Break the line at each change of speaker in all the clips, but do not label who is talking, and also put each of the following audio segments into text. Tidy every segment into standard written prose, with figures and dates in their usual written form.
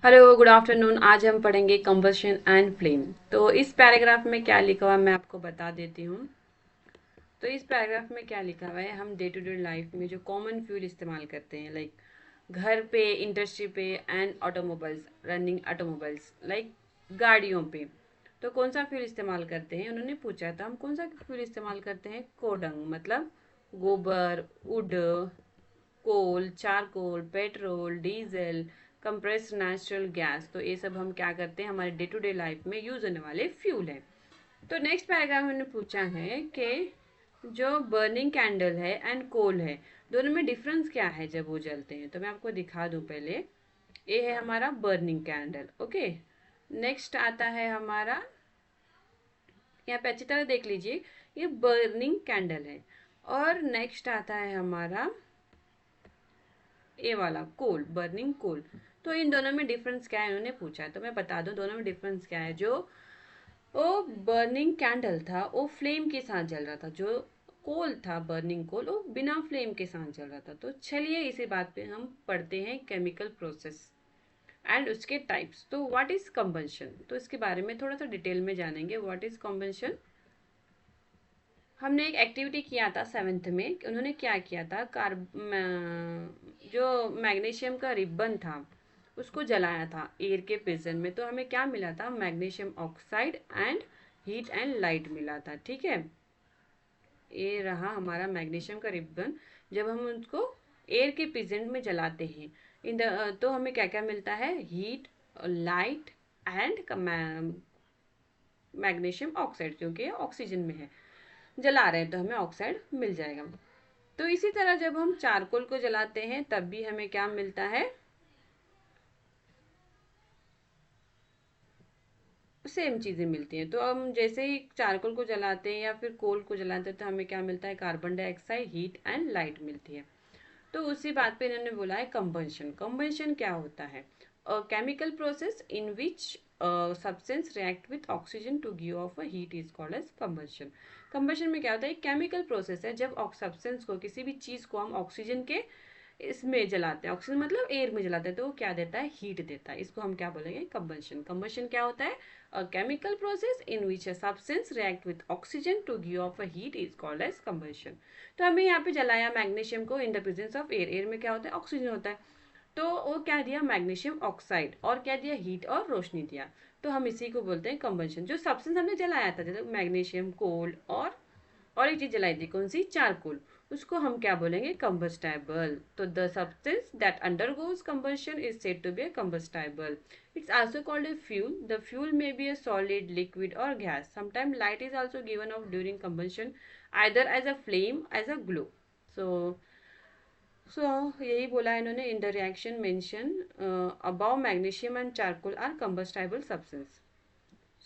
Hello, good afternoon. आज हम पढ़ेंगे कंबशन एंड फ्लेम। तो इस पैराग्राफ में क्या लिखा हुआ है मैं आपको बता देती हूँ। तो इस पैराग्राफ में क्या लिखा हुआ है, हम डे टू डे लाइफ में जो कॉमन फ्यूल इस्तेमाल करते हैं, लाइक घर पे, इंडस्ट्री पे and automobiles, running automobiles, like गाड़ियों पे। तो कौन सा फ्यूल इस्तेमाल करते हैं, उन्होंने पूछा था हम कौन सा फ्यूल इस्तेमाल करते हैं। कोडंग मतलब गोबर, wood, coal, charcoal, petrol, diesel, compressed natural gas. तो ये सब हम क्या करते हैं, हमारे डे टू डे लाइफ में यूज होने वाले फ्यूल है। तो नेक्स्ट पैराग्राफ में पूछा है कि जो बर्निंग कैंडल है एंड कोल है, दोनों में डिफरेंस क्या है जब वो जलते हैं। तो मैं आपको दिखा दूं पहले। ये है हमारा बर्निंग कैंडल। ओके, नेक्स्ट आता है हमारा, यहाँ पे अच्छी तरह देख लीजिए, ये बर्निंग कैंडल है। और नेक्स्ट आता है हमारा ए वाला कोल, बर्निंग कोल। तो इन दोनों में डिफरेंस क्या है इन्होंने पूछा है, तो मैं बता दूं दोनों में डिफरेंस क्या है। जो वो बर्निंग कैंडल था वो फ्लेम के साथ जल रहा था, जो कोल था बर्निंग कोल वो बिना फ्लेम के साथ जल रहा था। तो चलिए इसी बात पे हम पढ़ते हैं केमिकल प्रोसेस एंड उसके टाइप्स। तो व्हाट इज कंबंशन, तो इसके बारे में थोड़ा सा डिटेल में जानेंगे। व्हाट इज कंबंशन, हमने एक एक्टिविटी किया था सेवेंथ में। उन्होंने क्या किया था, जो मैग्नीशियम का रिबन था उसको जलाया था एयर के प्रेजेंस में। तो हमें क्या मिला था, magnesium oxide and heat and light मिला था। ठीक है, ये रहा हमारा मैग्नीशियम का रिबन। जब हम उसको एयर के प्रेजेंट में जलाते हैं इन द, तो हमें क्या क्या मिलता है, heat, light and magnesium oxide, क्योंकि ऑक्सीजन में है, जला रहे हैं तो हमें ऑक्साइड मिल जाएगा। तो इसी तरह जब हम चारकोल को जलाते हैं तब भी हमें क्या मिलता है, सेम चीजें मिलती हैं। तो हम जैसे ही चारकोल को जलाते हैं या फिर कोल को जलाते हैं तो हमें क्या मिलता है, carbon dioxide, heat and light मिलती है। तो उसी बात पे इन्होंने बोला है कंबंशन। कंबंशन क्या होता है, chemical process in which substance react with oxygen to give off a heat is called as combustion. Combustion में क्या होता है, केमिकल प्रोसेस है जब सब्सटेंस को, किसी भी चीज को हम ऑक्सीजन के इसमें जलाते हैं, ऑक्सीजन मतलब एयर में जलाते हैं, तो वो क्या देता है, हीट देता है। इसको हम क्या बोलेंगे, कंबंशन। कंबंशन क्या होता है, a chemical process in which a substance react with oxygen to give off a heat is called as combustion. तो हमें यहाँ पे जलाया मैग्नीशियम को in the presence of air. Air में क्या होता है, ऑक्सीजन होता है। तो वो क्या दिया, मैग्नीशियम ऑक्साइड, और क्या दिया, हीट और रोशनी दिया। तो हम इसी को बोलते हैं कंबंशन। जो सब्सटेंस हमने जलाया था, जैसे मैग्नीशियम, कोल और एक चीज जलाई थी, कौन सी, चारकोल, उसको हम क्या बोलेंगे, कंबस्टेबल। तो the substance that undergoes combustion is said to be a combustible. It's also called a fuel. The fuel may be a solid, liquid और gas. Sometime light is also given off during combustion, either as a flame as a glow. so so यही बोला है इन्होंने, in the reaction mention about magnesium and charcoal are combustible substance.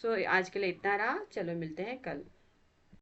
So आज के लिए इतना रहा, चलो मिलते हैं कल।